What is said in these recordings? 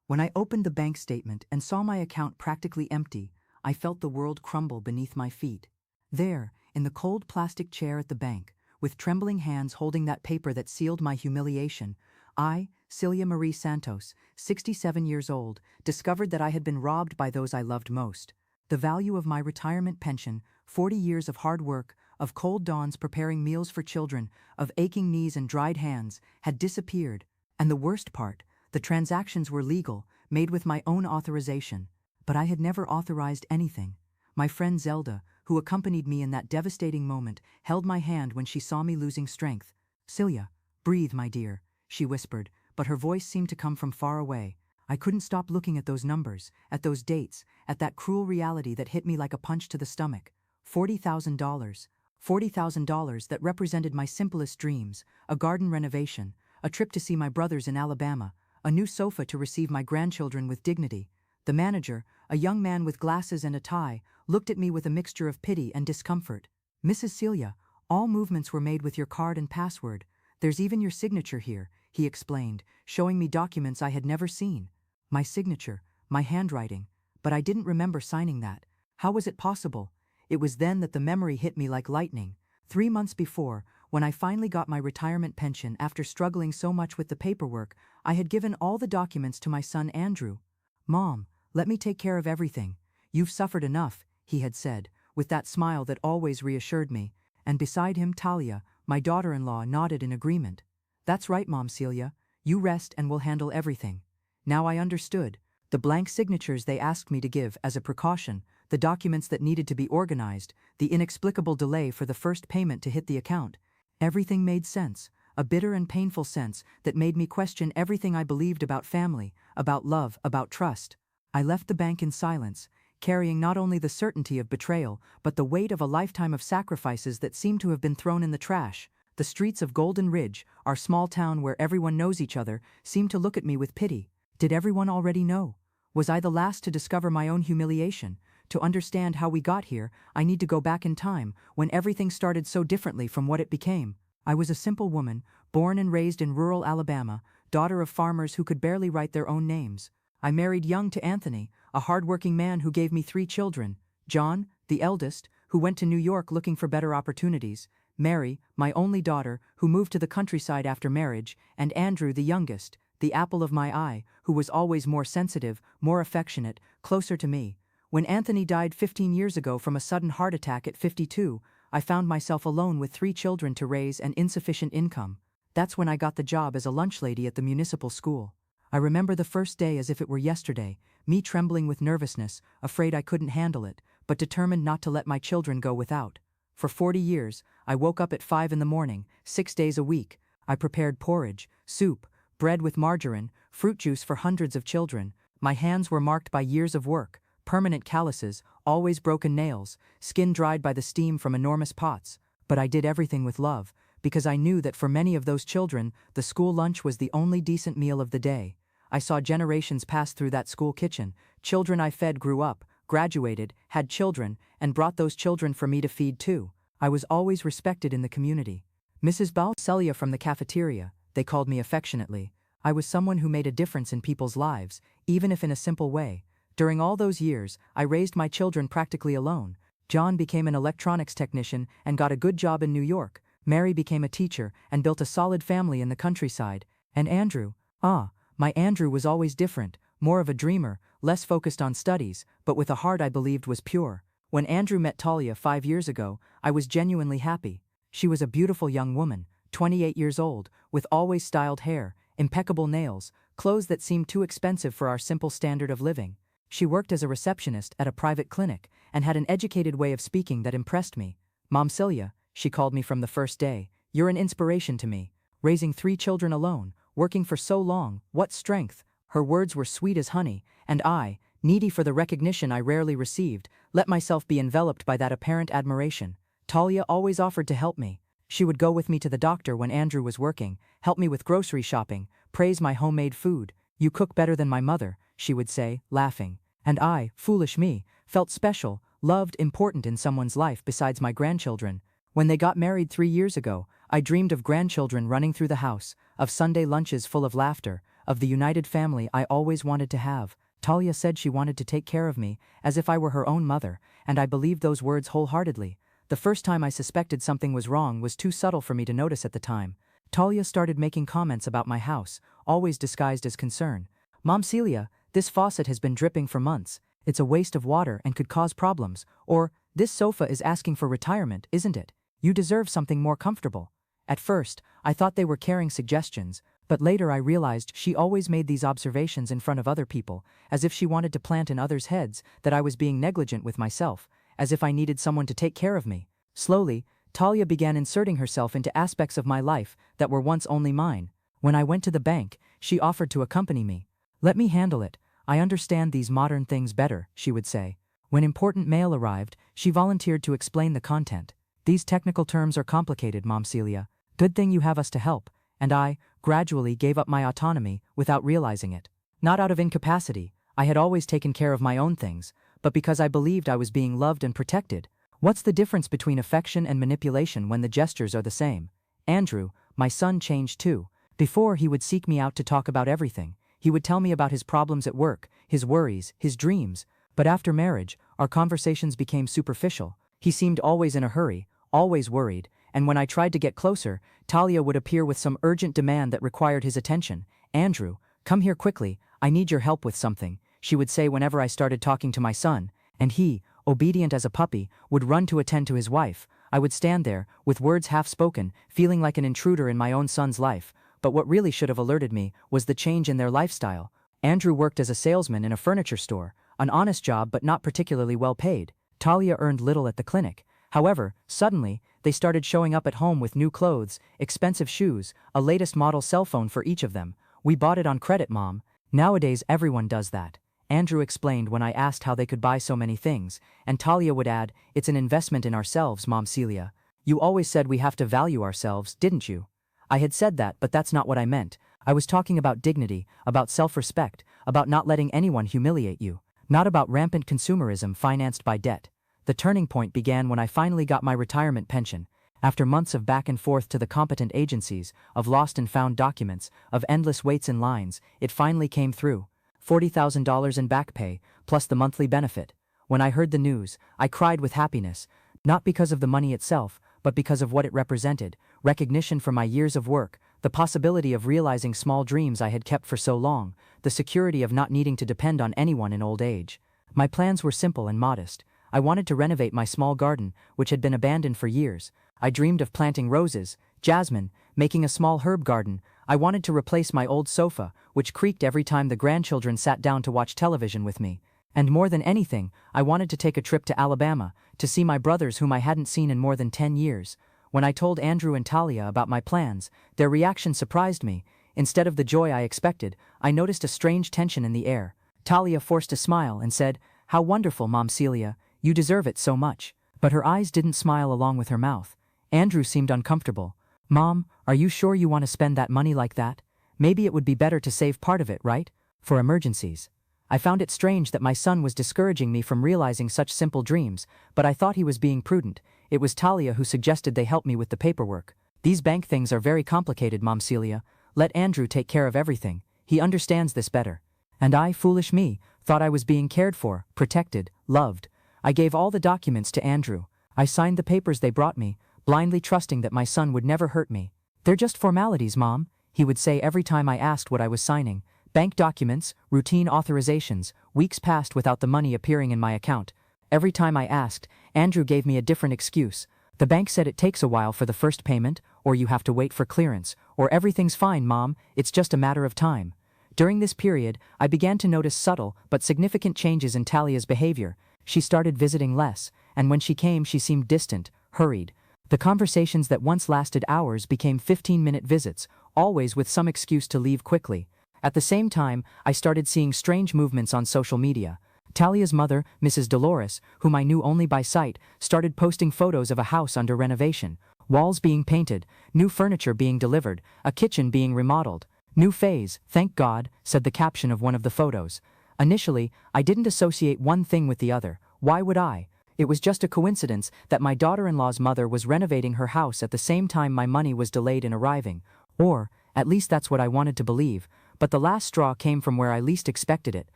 When I opened the bank statement and saw my account practically empty, I felt the world crumble beneath my feet. There, in the cold plastic chair at the bank, with trembling hands holding that paper that sealed my humiliation, I, Celia Marie Santos, 67 years old, discovered that I had been robbed by those I loved most. The value of my retirement pension, 40 years of hard work, of cold dawns preparing meals for children, of aching knees and dried hands, had disappeared. And the worst part, the transactions were legal, made with my own authorization. But I had never authorized anything. My friend Zelda, who accompanied me in that devastating moment, held my hand when she saw me losing strength. "Celia, breathe, my dear," she whispered, but her voice seemed to come from far away. I couldn't stop looking at those numbers, at those dates, at that cruel reality that hit me like a punch to the stomach. $40,000. $40,000 that represented my simplest dreams, a garden renovation, a trip to see my brothers in Alabama, a new sofa to receive my grandchildren with dignity. The manager, a young man with glasses and a tie, looked at me with a mixture of pity and discomfort. "Mrs. Celia, all movements were made with your card and password. There's even your signature here," he explained, showing me documents I had never seen. My signature, my handwriting, but I didn't remember signing that. How was it possible? It was then that the memory hit me like lightning. 3 months before, when I finally got my retirement pension after struggling so much with the paperwork, I had given all the documents to my son Andrew. "Mom, let me take care of everything. You've suffered enough," he had said, with that smile that always reassured me, and beside him Talia, my daughter-in-law, nodded in agreement. "That's right, Mom Celia. You rest and we'll handle everything." Now I understood. The blank signatures they asked me to give as a precaution, the documents that needed to be organized, the inexplicable delay for the first payment to hit the account. Everything made sense, a bitter and painful sense that made me question everything I believed about family, about love, about trust. I left the bank in silence, carrying not only the certainty of betrayal, but the weight of a lifetime of sacrifices that seemed to have been thrown in the trash. The streets of Golden Ridge, our small town where everyone knows each other, seemed to look at me with pity. Did everyone already know? Was I the last to discover my own humiliation? To understand how we got here, I need to go back in time, when everything started so differently from what it became. I was a simple woman, born and raised in rural Alabama, daughter of farmers who could barely write their own names. I married young to Anthony, a hard-working man who gave me 3 children. John, the eldest, who went to New York looking for better opportunities. Mary, my only daughter, who moved to the countryside after marriage. And Andrew, the youngest, the apple of my eye, who was always more sensitive, more affectionate, closer to me. When Anthony died 15 years ago from a sudden heart attack at 52, I found myself alone with 3 children to raise and insufficient income. That's when I got the job as a lunch lady at the municipal school. I remember the first day as if it were yesterday, me trembling with nervousness, afraid I couldn't handle it, but determined not to let my children go without. For 40 years, I woke up at 5 in the morning, 6 days a week. I prepared porridge, soup, bread with margarine, fruit juice for hundreds of children. My hands were marked by years of work, permanent calluses, always broken nails, skin dried by the steam from enormous pots. But I did everything with love, because I knew that for many of those children, the school lunch was the only decent meal of the day. I saw generations pass through that school kitchen. Children I fed grew up, graduated, had children, and brought those children for me to feed too. I was always respected in the community. Mrs. Celia from the cafeteria, they called me affectionately. I was someone who made a difference in people's lives, even if in a simple way. During all those years, I raised my children practically alone. John became an electronics technician and got a good job in New York. Mary became a teacher and built a solid family in the countryside. And Andrew, my Andrew was always different, more of a dreamer, less focused on studies, but with a heart I believed was pure. When Andrew met Talia 5 years ago, I was genuinely happy. She was a beautiful young woman, 28 years old, with always styled hair, impeccable nails, clothes that seemed too expensive for our simple standard of living. She worked as a receptionist at a private clinic and had an educated way of speaking that impressed me. "Mom Celia," she called me from the first day, "you're an inspiration to me. Raising 3 children alone, working for so long, what strength." Her words were sweet as honey, and I, needy for the recognition I rarely received, let myself be enveloped by that apparent admiration. Talia always offered to help me. She would go with me to the doctor when Andrew was working, help me with grocery shopping, praise my homemade food. "You cook better than my mother," she would say, laughing. And I, foolish me, felt special, loved, important in someone's life besides my grandchildren. When they got married 3 years ago, I dreamed of grandchildren running through the house, of Sunday lunches full of laughter, of the united family I always wanted to have. Talia said she wanted to take care of me, as if I were her own mother, and I believed those words wholeheartedly. The first time I suspected something was wrong was too subtle for me to notice at the time. Talia started making comments about my house, always disguised as concern. "Mom Celia, this faucet has been dripping for months. It's a waste of water and could cause problems." Or, "This sofa is asking for retirement, isn't it? You deserve something more comfortable." At first, I thought they were caring suggestions, but later I realized she always made these observations in front of other people, as if she wanted to plant in others' heads that I was being negligent with myself, as if I needed someone to take care of me. Slowly, Talia began inserting herself into aspects of my life that were once only mine. When I went to the bank, she offered to accompany me. "Let me handle it. I understand these modern things better," she would say. When important mail arrived, she volunteered to explain the content. "These technical terms are complicated, Mom Celia. Good thing you have us to help." And I, gradually, gave up my autonomy without realizing it. Not out of incapacity, I had always taken care of my own things, but because I believed I was being loved and protected. What's the difference between affection and manipulation when the gestures are the same? Andrew, my son, changed too. Before, he would seek me out to talk about everything. He would tell me about his problems at work, his worries, his dreams. But after marriage, our conversations became superficial. He seemed always in a hurry, always worried, and when I tried to get closer, Talia would appear with some urgent demand that required his attention. "Andrew, come here quickly, I need your help with something," she would say whenever I started talking to my son, and he, obedient as a puppy, would run to attend to his wife. I would stand there, with words half-spoken, feeling like an intruder in my own son's life. But what really should have alerted me was the change in their lifestyle. Andrew worked as a salesman in a furniture store, an honest job but not particularly well paid. Talia earned little at the clinic. However, suddenly, they started showing up at home with new clothes, expensive shoes, a latest model cell phone for each of them. "We bought it on credit, Mom. Nowadays everyone does that," Andrew explained when I asked how they could buy so many things, and Talia would add, "It's an investment in ourselves, Mom Celia. You always said we have to value ourselves, didn't you?" I had said that, but that's not what I meant. I was talking about dignity, about self-respect, about not letting anyone humiliate you, not about rampant consumerism financed by debt. The turning point began when I finally got my retirement pension. After months of back and forth to the competent agencies, of lost and found documents, of endless waits and lines, it finally came through. $40,000 in back pay, plus the monthly benefit. When I heard the news, I cried with happiness, not because of the money itself, but because of what it represented: recognition for my years of work, the possibility of realizing small dreams I had kept for so long, the security of not needing to depend on anyone in old age. My plans were simple and modest. I wanted to renovate my small garden, which had been abandoned for years. I dreamed of planting roses, jasmine, making a small herb garden. I wanted to replace my old sofa, which creaked every time the grandchildren sat down to watch television with me. And more than anything, I wanted to take a trip to Alabama, to see my brothers whom I hadn't seen in more than 10 years. When I told Andrew and Talia about my plans, their reaction surprised me. Instead of the joy I expected, I noticed a strange tension in the air. Talia forced a smile and said, "How wonderful, Mom Celia. You deserve it so much." But her eyes didn't smile along with her mouth. Andrew seemed uncomfortable. "Mom, are you sure you want to spend that money like that? Maybe it would be better to save part of it, right? For emergencies." I found it strange that my son was discouraging me from realizing such simple dreams, but I thought he was being prudent. It was Talia who suggested they help me with the paperwork. "These bank things are very complicated, Mom Celia. Let Andrew take care of everything. He understands this better." And I, foolish me, thought I was being cared for, protected, loved. I gave all the documents to Andrew. I signed the papers they brought me, blindly trusting that my son would never hurt me. "They're just formalities, Mom," he would say every time I asked what I was signing. Bank documents, routine authorizations. Weeks passed without the money appearing in my account. Every time I asked, Andrew gave me a different excuse. "The bank said it takes a while for the first payment, or you have to wait for clearance, or everything's fine, Mom, it's just a matter of time." During this period, I began to notice subtle but significant changes in Talia's behavior. She started visiting less, and when she came she seemed distant, hurried. The conversations that once lasted hours became 15-minute visits, always with some excuse to leave quickly. At the same time, I started seeing strange movements on social media. Talia's mother, Mrs. Dolores, whom I knew only by sight, started posting photos of a house under renovation. Walls being painted, new furniture being delivered, a kitchen being remodeled. "New phase, thank God," said the caption of one of the photos. Initially, I didn't associate one thing with the other. Why would I? It was just a coincidence that my daughter-in-law's mother was renovating her house at the same time my money was delayed in arriving. Or, at least that's what I wanted to believe. But the last straw came from where I least expected it.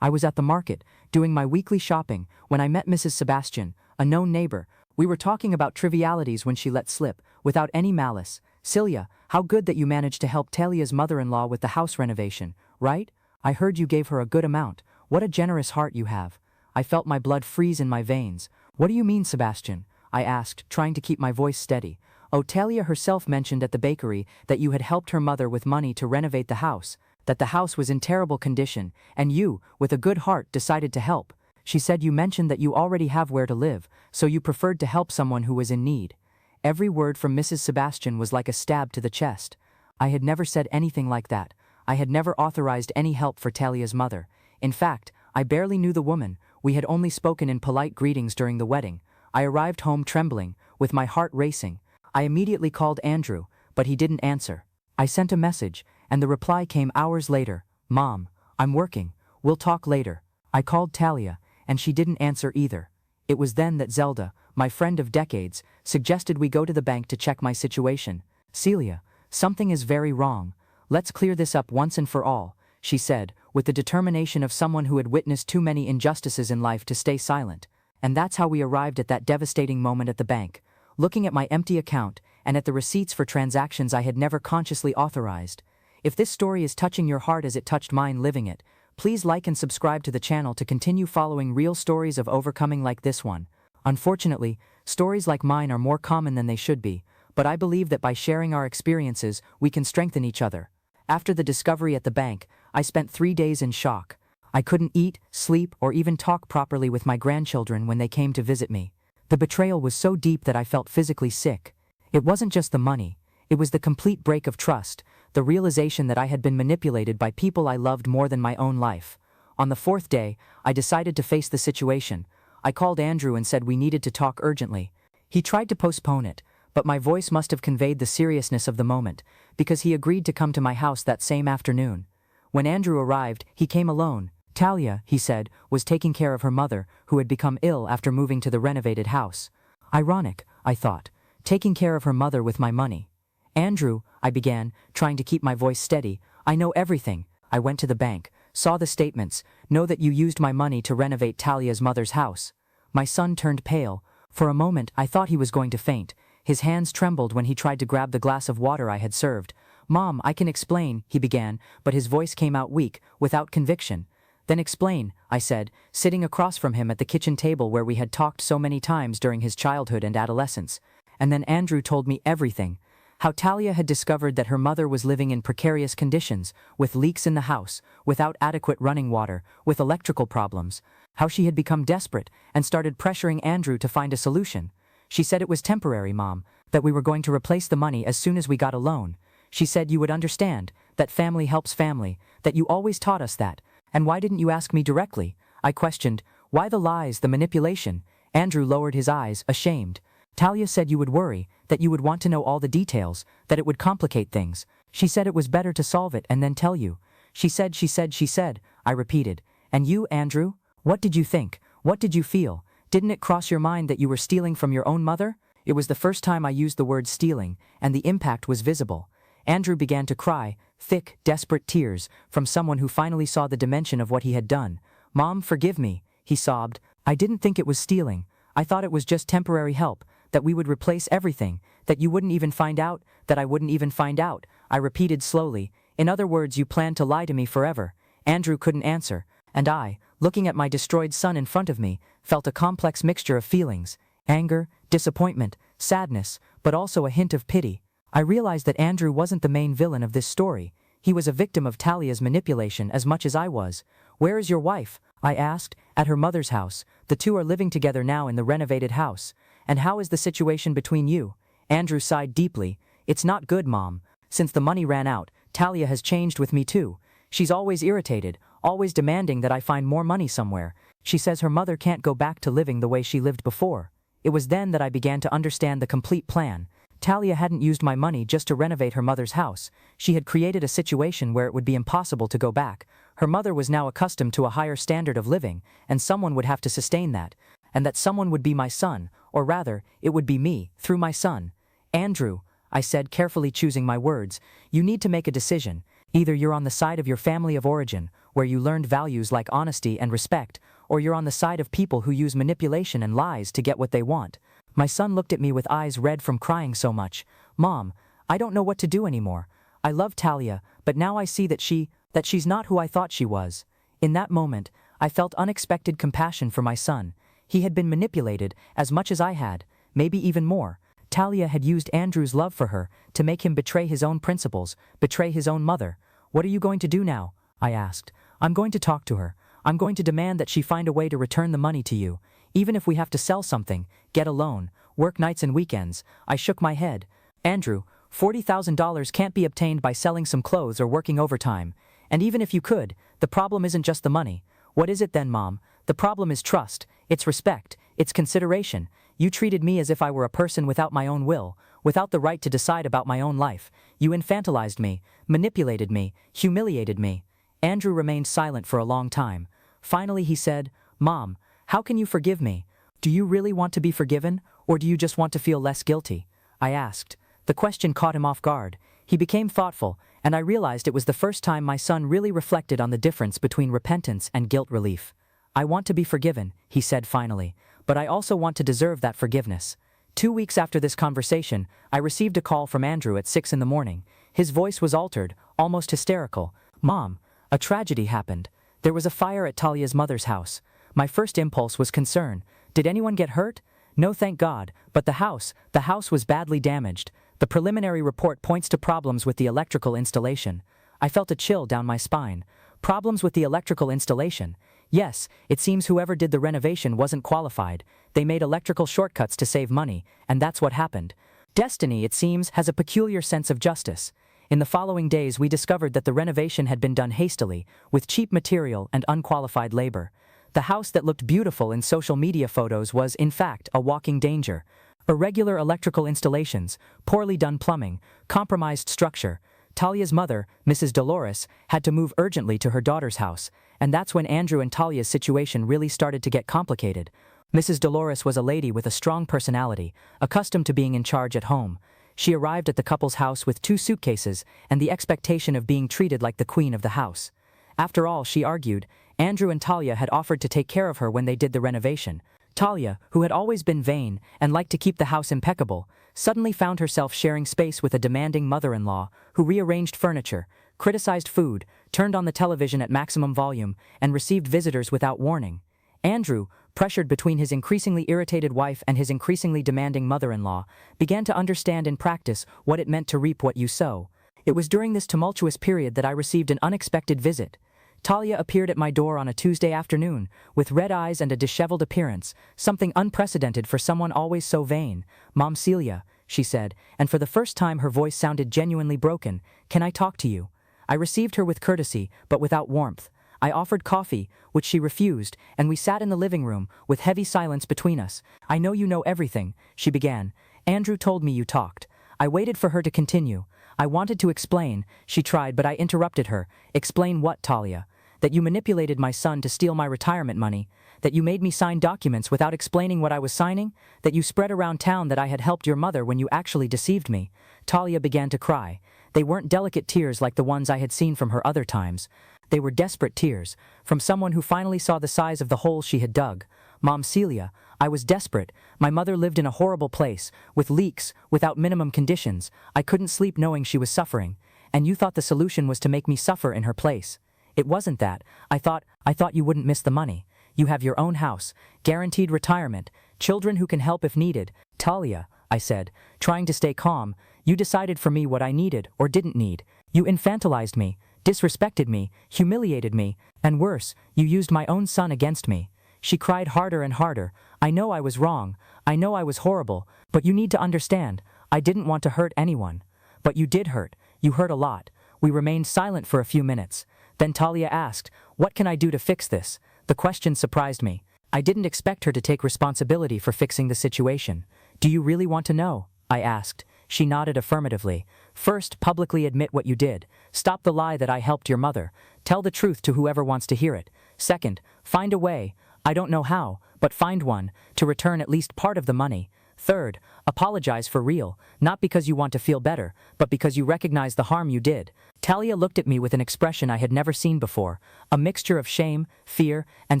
I was at the market, doing my weekly shopping, when I met Mrs. Sebastian, a known neighbor. We were talking about trivialities when she let slip, without any malice. "Celia, how good that you managed to help Talia's mother-in-law with the house renovation, right? I heard you gave her a good amount. What a generous heart you have." I felt my blood freeze in my veins. "What do you mean, Sebastian?" I asked, trying to keep my voice steady. "Oh, Talia herself mentioned at the bakery that you had helped her mother with money to renovate the house, that the house was in terrible condition, and you, with a good heart, decided to help. She said you mentioned that you already have where to live, so you preferred to help someone who was in need." Every word from Mrs. Sebastian was like a stab to the chest. I had never said anything like that. I had never authorized any help for Talia's mother. In fact, I barely knew the woman. We had only spoken in polite greetings during the wedding. I arrived home trembling, with my heart racing. I immediately called Andrew, but he didn't answer. I sent a message, and the reply came hours later. "Mom, I'm working. We'll talk later." I called Talia, and she didn't answer either. It was then that Zelda, my friend of decades, suggested we go to the bank to check my situation. "Celia, something is very wrong. Let's clear this up once and for all," she said, with the determination of someone who had witnessed too many injustices in life to stay silent. And that's how we arrived at that devastating moment at the bank, looking at my empty account and at the receipts for transactions I had never consciously authorized. If this story is touching your heart as it touched mine living it, please like and subscribe to the channel to continue following real stories of overcoming like this one. Unfortunately, stories like mine are more common than they should be, but I believe that by sharing our experiences, we can strengthen each other. After the discovery at the bank, I spent 3 days in shock. I couldn't eat, sleep, or even talk properly with my grandchildren when they came to visit me. The betrayal was so deep that I felt physically sick. It wasn't just the money. It was the complete break of trust, the realization that I had been manipulated by people I loved more than my own life. On the 4th day, I decided to face the situation. I called Andrew and said we needed to talk urgently. He tried to postpone it, but my voice must have conveyed the seriousness of the moment, because he agreed to come to my house that same afternoon. When Andrew arrived, he came alone. Talia, he said, was taking care of her mother, who had become ill after moving to the renovated house. Ironic, I thought, taking care of her mother with my money. "Andrew," I began, trying to keep my voice steady, "I know everything. I went to the bank, saw the statements, know that you used my money to renovate Talia's mother's house." My son turned pale. For a moment, I thought he was going to faint. His hands trembled when he tried to grab the glass of water I had served. "Mom, I can explain," he began, but his voice came out weak, without conviction. "Then explain," I said, sitting across from him at the kitchen table where we had talked so many times during his childhood and adolescence. And then Andrew told me everything. How Talia had discovered that her mother was living in precarious conditions, with leaks in the house, without adequate running water, with electrical problems. How she had become desperate and started pressuring Andrew to find a solution. "She said it was temporary, Mom, that we were going to replace the money as soon as we got a loan. She said you would understand, that family helps family, that you always taught us that. And why didn't you ask me directly?" I questioned. "Why the lies, the manipulation?" Andrew lowered his eyes, ashamed. "Talia said you would worry, that you would want to know all the details, that it would complicate things. She said it was better to solve it and then tell you. She said, I repeated. "And you, Andrew? What did you think? What did you feel? Didn't it cross your mind that you were stealing from your own mother?" It was the first time I used the word stealing, and the impact was visible. Andrew began to cry, thick, desperate tears, from someone who finally saw the dimension of what he had done. "Mom, forgive me," he sobbed. "I didn't think it was stealing. I thought it was just temporary help, that we would replace everything, that you wouldn't even find out, that I wouldn't even find out," I repeated slowly. "In other words, you planned to lie to me forever." Andrew couldn't answer, and I, looking at my destroyed son in front of me, felt a complex mixture of feelings: anger, disappointment, sadness, but also a hint of pity. I realized that Andrew wasn't the main villain of this story. He was a victim of Talia's manipulation as much as I was. "Where is your wife?" I asked. "At her mother's house. The two are living together now in the renovated house." "And how is the situation between you?" Andrew sighed deeply. "It's not good, Mom. Since the money ran out, Talia has changed with me too. She's always irritated, always demanding that I find more money somewhere. She says her mother can't go back to living the way she lived before." It was then that I began to understand the complete plan. Talia hadn't used my money just to renovate her mother's house. She had created a situation where it would be impossible to go back. Her mother was now accustomed to a higher standard of living, and someone would have to sustain that. And that someone would be my son, or rather, it would be me, through my son. "Andrew," I said, carefully choosing my words, "you need to make a decision. Either you're on the side of your family of origin, where you learned values like honesty and respect, or you're on the side of people who use manipulation and lies to get what they want. My son looked at me with eyes red from crying so much. Mom, I don't know what to do anymore. I love Talia, but now I see that she's not who I thought she was. In that moment, I felt unexpected compassion for my son. He had been manipulated as much as I had, maybe even more. Talia had used Andrew's love for her to make him betray his own principles, betray his own mother. What are you going to do now? I asked. I'm going to talk to her. I'm going to demand that she find a way to return the money to you. Even if we have to sell something, get a loan, work nights and weekends. I shook my head. Andrew, $40,000 can't be obtained by selling some clothes or working overtime. And even if you could, the problem isn't just the money. What is it then, Mom? The problem is trust, it's respect, it's consideration. You treated me as if I were a person without my own will, without the right to decide about my own life. You infantilized me, manipulated me, humiliated me. Andrew remained silent for a long time. Finally he said, Mom, how can you forgive me? Do you really want to be forgiven, or do you just want to feel less guilty? I asked. The question caught him off guard. He became thoughtful, and I realized it was the first time my son really reflected on the difference between repentance and guilt relief. I want to be forgiven, he said finally, but I also want to deserve that forgiveness. 2 weeks after this conversation, I received a call from Andrew at 6 in the morning. His voice was altered, almost hysterical. Mom, a tragedy happened. There was a fire at Talia's mother's house. My first impulse was concern. Did anyone get hurt? No, thank God, but the house was badly damaged. The preliminary report points to problems with the electrical installation. I felt a chill down my spine. Problems with the electrical installation. Yes, it seems whoever did the renovation wasn't qualified. They made electrical shortcuts to save money, and that's what happened. Destiny, it seems, has a peculiar sense of justice. In the following days we discovered that the renovation had been done hastily, with cheap material and unqualified labor. The house that looked beautiful in social media photos was, in fact, a walking danger. Irregular electrical installations, poorly done plumbing, compromised structure. Talia's mother, Mrs. Dolores, had to move urgently to her daughter's house, and that's when Andrew and Talia's situation really started to get complicated. Mrs. Dolores was a lady with a strong personality, accustomed to being in charge at home. She arrived at the couple's house with 2 suitcases and the expectation of being treated like the queen of the house. After all, she argued, Andrew and Talia had offered to take care of her when they did the renovation. Talia, who had always been vain and liked to keep the house impeccable, suddenly found herself sharing space with a demanding mother-in-law who rearranged furniture, criticized food, turned on the television at maximum volume, and received visitors without warning. Andrew, pressured between his increasingly irritated wife and his increasingly demanding mother-in-law, began to understand in practice what it meant to reap what you sow. It was during this tumultuous period that I received an unexpected visit. Talia appeared at my door on a Tuesday afternoon, with red eyes and a disheveled appearance, something unprecedented for someone always so vain. Mom Celia, she said, and for the first time her voice sounded genuinely broken, can I talk to you? I received her with courtesy, but without warmth. I offered coffee, which she refused, and we sat in the living room, with heavy silence between us. I know you know everything, she began. Andrew told me you talked. I waited for her to continue. I wanted to explain, she tried, but I interrupted her. Explain what, Talia? That you manipulated my son to steal my retirement money? That you made me sign documents without explaining what I was signing? That you spread around town that I had helped your mother when you actually deceived me? Talia began to cry. They weren't delicate tears like the ones I had seen from her other times. They were desperate tears, from someone who finally saw the size of the hole she had dug. Mom Celia, I was desperate. My mother lived in a horrible place, with leaks, without minimum conditions. I couldn't sleep knowing she was suffering. And you thought the solution was to make me suffer in her place. It wasn't that. I thought you wouldn't miss the money. You have your own house, guaranteed retirement, children who can help if needed. Talia, I said, trying to stay calm, you decided for me what I needed or didn't need. You infantilized me, disrespected me, humiliated me, and worse, you used my own son against me. She cried harder and harder. I know I was wrong. I know I was horrible, but you need to understand. I didn't want to hurt anyone. But you did hurt. You hurt a lot. We remained silent for a few minutes. Then Talia asked, what can I do to fix this? The question surprised me. I didn't expect her to take responsibility for fixing the situation. Do you really want to know? I asked. She nodded affirmatively. First, publicly admit what you did. Stop the lie that I helped your mother. Tell the truth to whoever wants to hear it. Second, find a way, I don't know how, but find one, to return at least part of the money. Third, apologize for real, not because you want to feel better, but because you recognize the harm you did. Talia looked at me with an expression I had never seen before, a mixture of shame, fear, and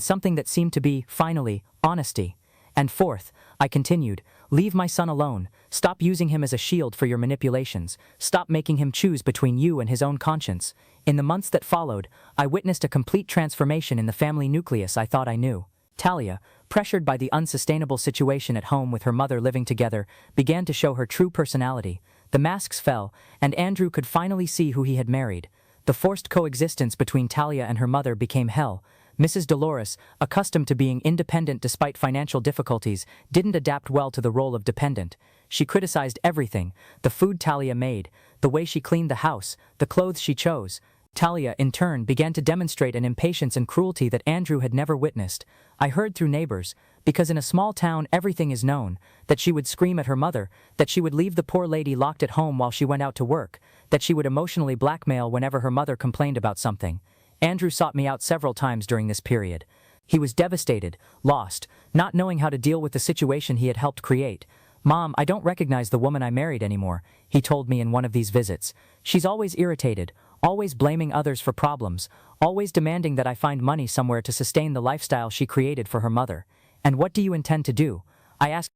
something that seemed to be, finally, honesty. And fourth, I continued, leave my son alone, stop using him as a shield for your manipulations, stop making him choose between you and his own conscience. In the months that followed, I witnessed a complete transformation in the family nucleus I thought I knew. Talia, pressured by the unsustainable situation at home with her mother living together, began to show her true personality. The masks fell, and Andrew could finally see who he had married. The forced coexistence between Talia and her mother became hell. Mrs. Dolores, accustomed to being independent despite financial difficulties, didn't adapt well to the role of dependent. She criticized everything, the food Talia made, the way she cleaned the house, the clothes she chose. Talia, in turn, began to demonstrate an impatience and cruelty that Andrew had never witnessed. I heard through neighbors, because in a small town everything is known, that she would scream at her mother, that she would leave the poor lady locked at home while she went out to work, that she would emotionally blackmail whenever her mother complained about something. Andrew sought me out several times during this period. He was devastated, lost, not knowing how to deal with the situation he had helped create. "Mom, I don't recognize the woman I married anymore," he told me in one of these visits. "She's always irritated, always blaming others for problems, always demanding that I find money somewhere to sustain the lifestyle she created for her mother. And what do you intend to do?" I asked